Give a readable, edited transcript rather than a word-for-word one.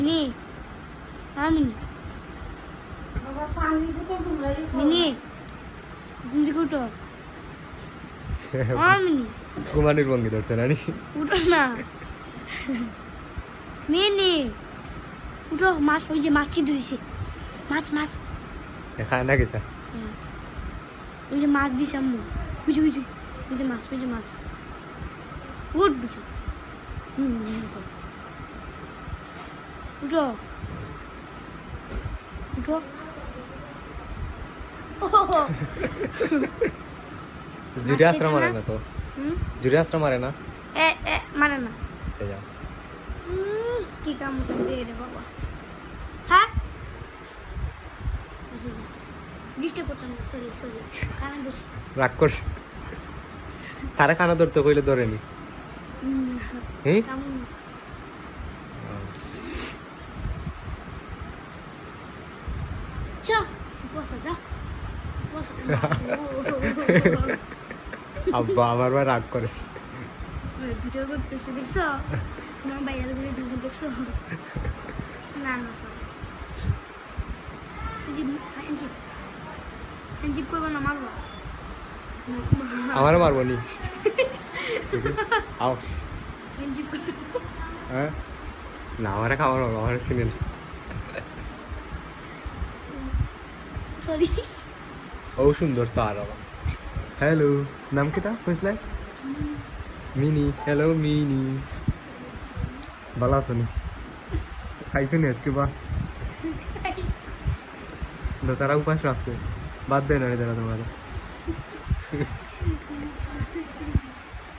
mini mini mini তুমি উঠো mini ঘুমানোর ভঙ্গি ধরছে নানি উঠো না মিনি উঠো মাছ ওই যে মাছ চিন্তা দিছে মাছ মাছ খায় না কেতা ওই যে মাছ দিছে আম্মু বুঝি বুঝি ওই যে মাছ উঠ বুঝি উঠো উঠো জুড়ে আশ্রম মারে না তো জুড়ে আশ্রম মারে না মানে না যাও কি কাম করবে রে বাবা স্যার ডিস্টার্ব করতাম না সরি সরি কারণ বেশ রাগ করছ তারা খানা ধরতে কইলে ধরেনি হ্যাঁ কেমন চা বসা যা বসা আব্বা আমার ভাই রাগ করে ভিডিও করতেছে দেখছো তোমার বাইরের ভিডিও দেখছো না না সরি জিপ করবো না মারবো আমারও মারবো নি আও জিপ হ্যাঁ না আমারে খাওয়ার আমার চিনে না সরি ও সুন্দর স্যার বাবা হ্যালো নাম কিটা বুঝলে মিনি হ্যালো মিনি ভালো আছো নি খাইছো নি আজকে বা তারা উপাস রাখছে বাদ দেয় না তারা তোমার